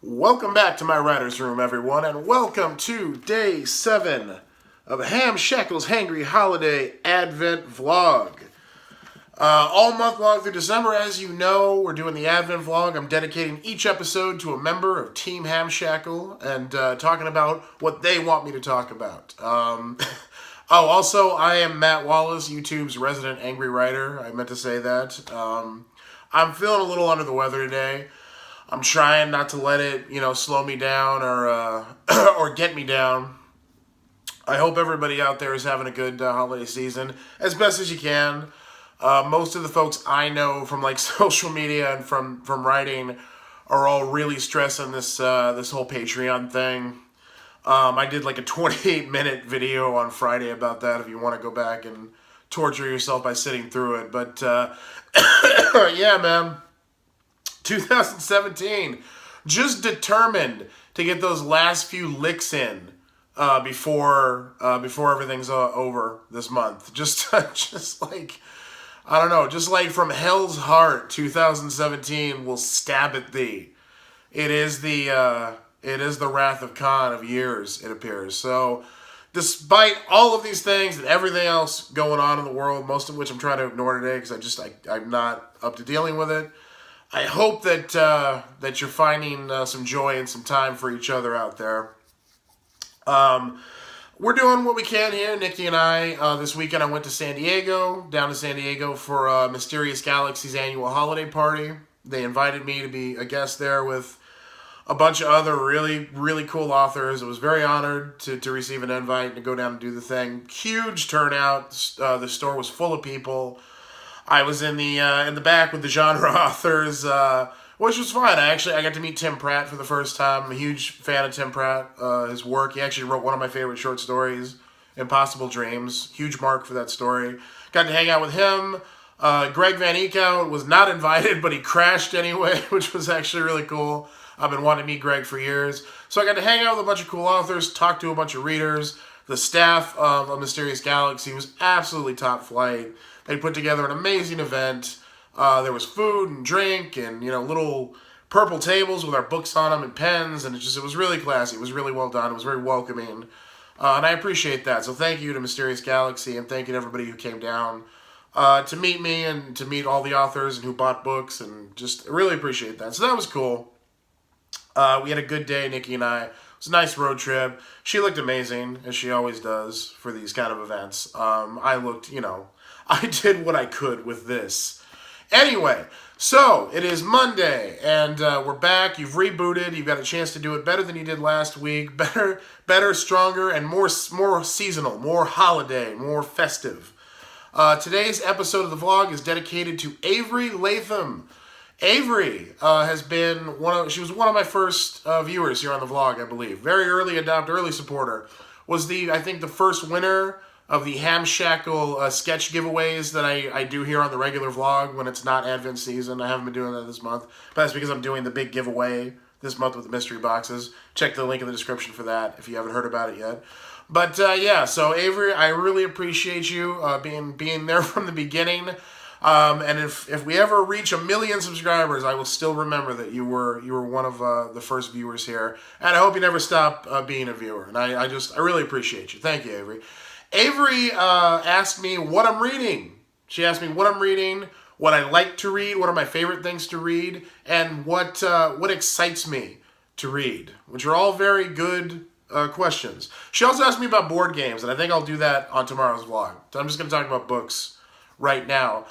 Welcome back to my writer's room, everyone, and welcome to Day 7 of Hamshackle's Hangry Holiday Advent Vlog. All month long through December, as you know, we're doing the Advent Vlog. I'm dedicating each episode to a member of Team Hamshackle and talking about what they want me to talk about. Also, I am Matt Wallace, YouTube's resident angry writer. I meant to say that. I'm feeling a little under the weather today. I'm trying not to let it, slow me down or or get me down. I hope everybody out there is having a good holiday season as best as you can. Most of the folks I know from social media and from writing are all really stressing this whole Patreon thing. I did a 28-minute video on Friday about that if you want to go back and torture yourself by sitting through it. But yeah, man. 2017, just determined to get those last few licks in before everything's over this month. Just I don't know, just like from hell's heart, 2017 will stab at thee. It is the wrath of Khaw of years, it appears. So, despite all of these things and everything else going on in the world, most of which I'm trying to ignore today because I'm not up to dealing with it. I hope that you're finding some joy and some time for each other out there. We're doing what we can here, Nikki and I. This weekend I went to down to San Diego for Mysterious Galaxy's annual holiday party. They invited me to be a guest there with a bunch of other really, really cool authors. I was very honored to receive an invite and to go down and do the thing. Huge turnout. The store was full of people. I was in the back with the genre authors, which was fun. I got to meet Tim Pratt for the first time. I'm a huge fan of Tim Pratt, his work. He actually wrote one of my favorite short stories, Impossible Dreams. Huge mark for that story. Got to hang out with him. Greg Van Eekhout was not invited, but he crashed anyway, which was actually really cool. I've been wanting to meet Greg for years. So I got to hang out with a bunch of cool authors, talk to a bunch of readers. The staff of A Mysterious Galaxy was absolutely top flight. They put together an amazing event. There was food and drink and, little purple tables with our books on them and pens. And it was really classy. It was really well done. It was very welcoming. And I appreciate that. So thank you to Mysterious Galaxy and thank you to everybody who came down to meet me and to meet all the authors and who bought books. And just really appreciate that. So that was cool. We had a good day, Nikki and I. It was a nice road trip. She looked amazing, as she always does for these kind of events. I looked, I did what I could with this. Anyway, so it is Monday, and we're back. You've rebooted. You've got a chance to do it better than you did last week. Better, stronger, and more seasonal, more holiday, more festive. Today's episode of the vlog is dedicated to Avery Lathem. Avery she was one of my first viewers here on the vlog, I believe. Very early adopter, early supporter. Was the first winner of the Hamshackle sketch giveaways that I do here on the regular vlog when it's not Advent season. I haven't been doing that this month, but that's because I'm doing the big giveaway this month with the mystery boxes. Check the link in the description for that if you haven't heard about it yet. But yeah, so Avery, I really appreciate you being there from the beginning. And if we ever reach 1 million subscribers, I will still remember that you were one of the first viewers here. And I hope you never stop being a viewer. And I really appreciate you. Thank you, Avery. Avery asked me what I'm reading. She asked me what I'm reading, what I like to read, what are my favorite things to read, and what excites me to read, which are all very good questions. She also asked me about board games, and I think I'll do that on tomorrow's vlog. So I'm just going to talk about books right now.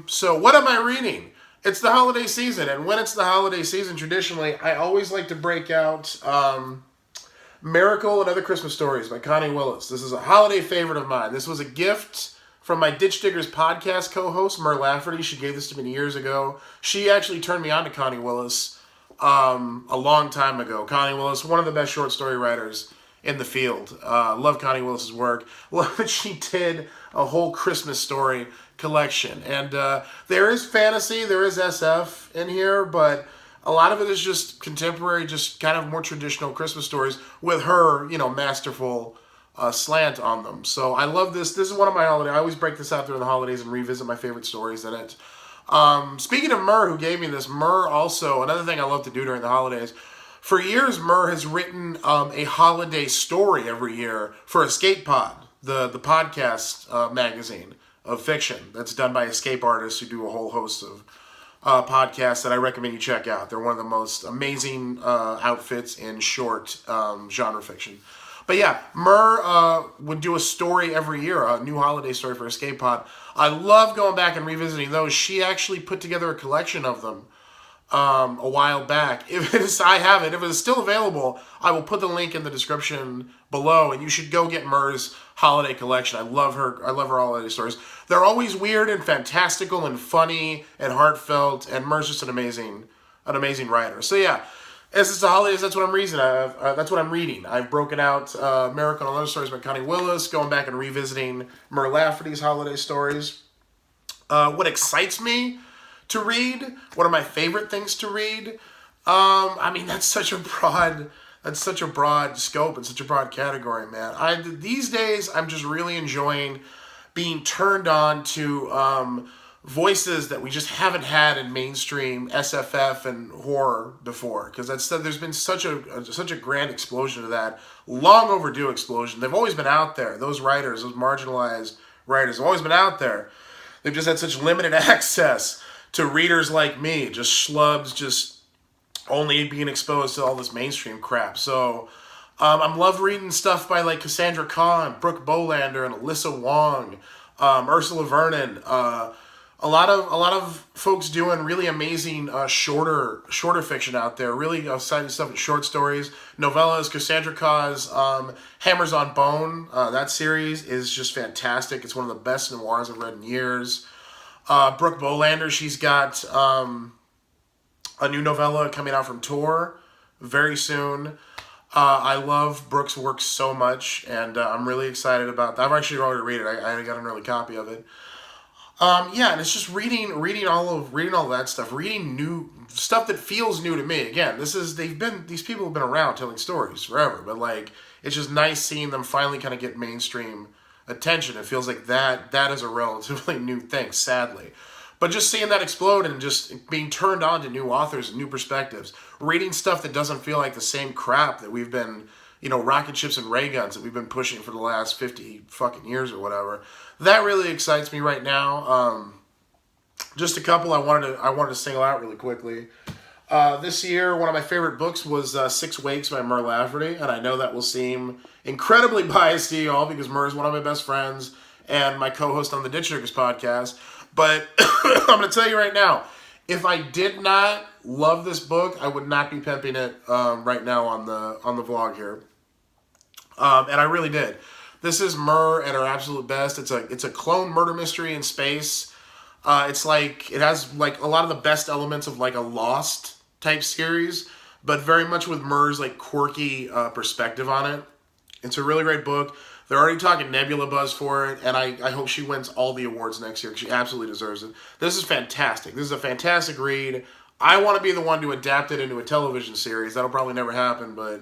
So what am I reading? It's the holiday season, and when it's the holiday season, traditionally, I always like to break out Miracle and Other Christmas Stories by Connie Willis. This is a holiday favorite of mine. This was a gift from my Ditch Diggers podcast co-host, Mur Lafferty. She gave this to me years ago. She actually turned me on to Connie Willis a long time ago. Connie Willis, one of the best short story writers in the field. Love Connie Willis's work. Love that she did a whole Christmas story collection. And there is fantasy, there is SF in here, but a lot of it is just contemporary, just kind of more traditional Christmas stories with her, masterful slant on them. So I love this. This is one of my holidays. I always break this out during the holidays and revisit my favorite stories in it. Speaking of Mur, who gave me this, Mur also, another thing I love to do during the holidays, for years Mur has written a holiday story every year for Escape Pod, the podcast magazine of fiction that's done by escape artists who do a whole host of podcasts that I recommend you check out. They're one of the most amazing outfits in short genre fiction. But yeah, Mur would do a story every year, a new holiday story for Escape Pod. I love going back and revisiting those. She actually put together a collection of them a while back. I have it. If it's still available, I will put the link in the description below, and you should go get Mur's holiday collection. I love her holiday stories. They're always weird and fantastical and funny and heartfelt, and Mur's just an amazing writer. So yeah, as it's the holidays, that's what I'm reading. That's what I'm reading. I've broken out Miracle and Other Stories by Connie Willis, going back and revisiting Mur Lafferty's holiday stories. What excites me to read, one of my favorite things to read. I mean, that's such a broad scope and such a broad category, man. These days, I'm just really enjoying being turned on to voices that we just haven't had in mainstream SFF and horror before, because there's been such a grand explosion of that, long overdue explosion. They've always been out there. Those writers, those marginalized writers, have always been out there. They've just had such limited access to readers like me, just schlubs, just only being exposed to all this mainstream crap. So I'm love reading stuff by like Cassandra Khaw and Brooke Bolander and Alyssa Wong, Ursula Vernon. A lot of folks doing really amazing shorter fiction out there. Really exciting stuff in short stories, novellas. Cassandra Khaw's Hammers on Bone. That series is just fantastic. It's one of the best noirs I've read in years. Brooke Bolander, she's got a new novella coming out from Tor very soon. I love Brooke's work so much, and I'm really excited about that. I've actually already read it. I got an early copy of it. Yeah, and it's just reading all that stuff, reading new stuff that feels new to me. Again, these people have been around telling stories forever, but like it's just nice seeing them finally kind of get mainstream attention. It feels like that is a relatively new thing, sadly. But just seeing that explode and just being turned on to new authors and new perspectives, reading stuff that doesn't feel like the same crap that we've been, rocket ships and ray guns that we've been pushing for the last 50 fucking years or whatever. That really excites me right now. Just a couple I wanted to single out really quickly. This year, one of my favorite books was 6 Wakes by Mur Lafferty, and I know that will seem incredibly biased to you all because Mur is one of my best friends and my co-host on the Ditch Diggers podcast. But I'm going to tell you right now, if I did not love this book, I would not be pimping it right now on the vlog here. And I really did. This is Mur at her absolute best. It's a clone murder mystery in space. It's like it has like a lot of the best elements of like a Lost type series, but very much with Mur's like quirky perspective on it. It's a really great book. They're already talking Nebula buzz for it, and I hope she wins all the awards next year because she absolutely deserves it. This is fantastic. This is a fantastic read. I want to be the one to adapt it into a television series. That'll probably never happen, but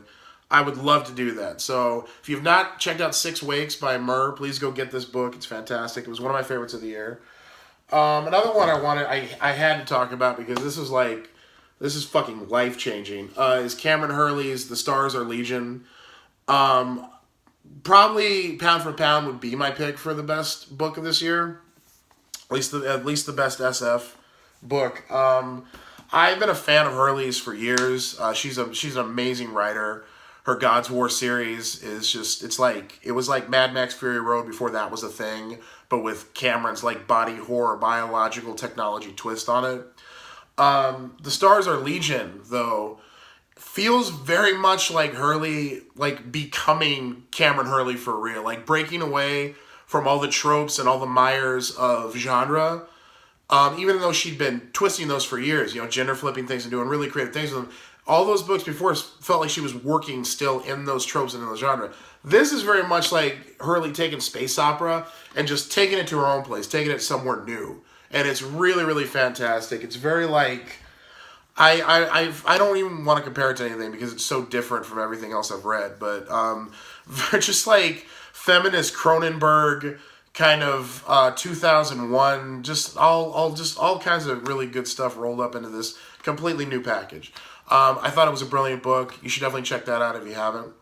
I would love to do that. So if you've not checked out 6 Wakes by Mur, please go get this book. It's fantastic. It was one of my favorites of the year. Another one I had to talk about because this is fucking life-changing, is Cameron Hurley's The Stars Are Legion. Probably pound for pound would be my pick for the best book of this year. At least the best SF book. I've been a fan of Hurley's for years. She's an amazing writer. Her God's War series is just, it was like Mad Max Fury Road before that was a thing, but with Cameron's like body horror, biological technology twist on it. The Stars Are Legion, though, feels very much like Hurley, like becoming Cameron Hurley for real, like breaking away from all the tropes and all the mires of genre. Even though she'd been twisting those for years, gender flipping things and doing really creative things with them. All those books before felt like she was working still in those tropes and in the genre. This is very much like Hurley taking space opera and just taking it to her own place, taking it somewhere new. And it's really, really fantastic. It's very like, I don't even want to compare it to anything because it's so different from everything else I've read. But just like feminist Cronenberg kind of 2001, just all kinds of really good stuff rolled up into this completely new package. I thought it was a brilliant book. You should definitely check that out if you haven't.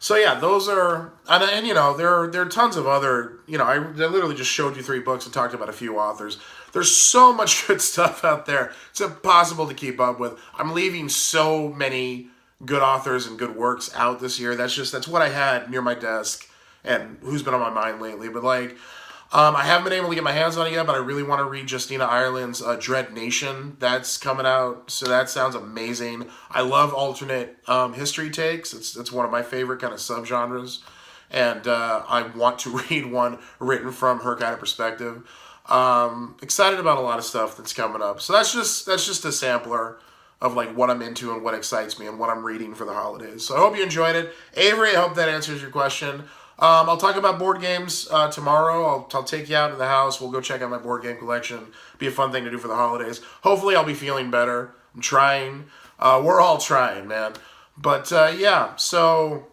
So yeah, those are, and you know, there are tons of other, you know, I literally just showed you 3 books and talked about a few authors. There's so much good stuff out there. It's impossible to keep up with. I'm leaving so many good authors and good works out this year. That's what I had near my desk and who's been on my mind lately. But like, I haven't been able to get my hands on it yet, but I really want to read Justina Ireland's Dread Nation. That's coming out, so that sounds amazing. I love alternate history takes. It's one of my favorite kind of subgenres, and I want to read one written from her kind of perspective. Excited about a lot of stuff that's coming up. So that's just a sampler of like what I'm into and what excites me and what I'm reading for the holidays. So I hope you enjoyed it. Avery, I hope that answers your question. I'll talk about board games tomorrow. I'll take you out to the house. We'll go check out my board game collection. Be a fun thing to do for the holidays. Hopefully I'll be feeling better. I'm trying. We're all trying, man. But yeah, so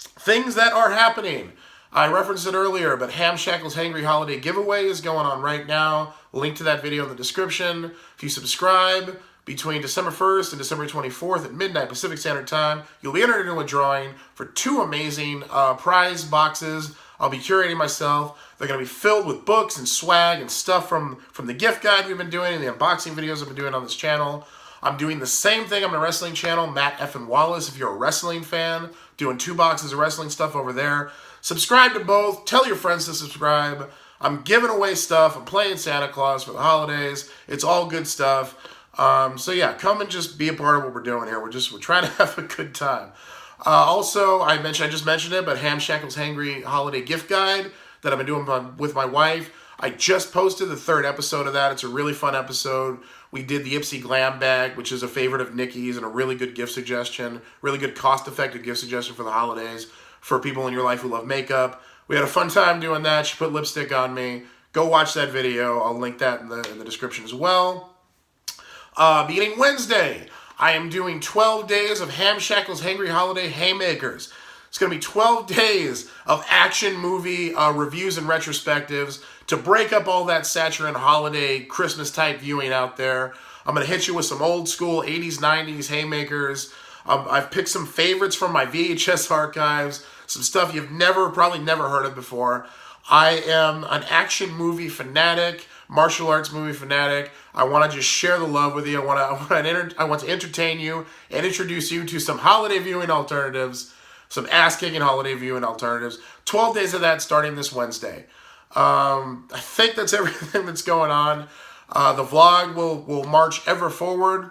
things that are happening. I referenced it earlier, but Hamshackle's Hangry Holiday Giveaway is going on right now. Link to that video in the description. If you subscribe between December 1st and December 24th at midnight Pacific Standard Time, you'll be entered into a drawing for 2 amazing prize boxes. I'll be curating myself. They're going to be filled with books and swag and stuff from the gift guide we've been doing and the unboxing videos I've been doing on this channel. I'm doing the same thing on my wrestling channel, Matt F. Wallace, if you're a wrestling fan. Doing 2 boxes of wrestling stuff over there. Subscribe to both. Tell your friends to subscribe. I'm giving away stuff. I'm playing Santa Claus for the holidays. It's all good stuff. So yeah, come and just be a part of what we're doing here. We're trying to have a good time. Also, I just mentioned it, but Hamshackle's Hangry Holiday Gift Guide that I've been doing with my wife. I just posted the 3rd episode of that. It's a really fun episode. We did the Ipsy Glam Bag, which is a favorite of Nikki's and a really good gift suggestion, really good cost-effective gift suggestion for the holidays for people in your life who love makeup. We had a fun time doing that. She put lipstick on me. Go watch that video. I'll link that in the description as well. Beginning Wednesday, I am doing 12 days of Hamshackle's Hangry Holiday Haymakers. It's going to be 12 days of action movie reviews and retrospectives to break up all that saturn holiday Christmas type viewing out there. I'm going to hit you with some old school 80s, 90s Haymakers. I've picked some favorites from my VHS archives, some stuff you've probably never heard of before. I am an action movie fanatic, martial arts movie fanatic. I want to just share the love with you. I want to entertain you and introduce you to some holiday viewing alternatives, some ass-kicking holiday viewing alternatives. 12 days of that starting this Wednesday. I think that's everything that's going on. The vlog will march ever forward.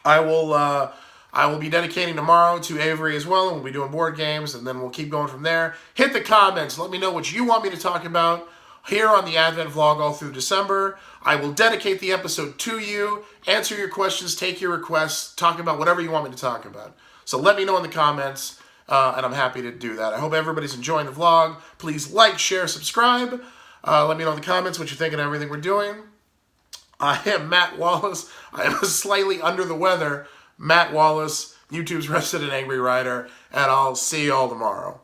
I will be dedicating tomorrow to Avery as well, and we'll be doing board games, and then we'll keep going from there. Hit the comments. Let me know what you want me to talk about here on the Advent vlog all through December. I will dedicate the episode to you, answer your questions, take your requests, talk about whatever you want me to talk about. So let me know in the comments, and I'm happy to do that. I hope everybody's enjoying the vlog. Please like, share, subscribe. Let me know in the comments what you think of everything we're doing. I am Matt Wallace. I am slightly under the weather. Matt Wallace, YouTube's resident angry writer, and I'll see you all tomorrow.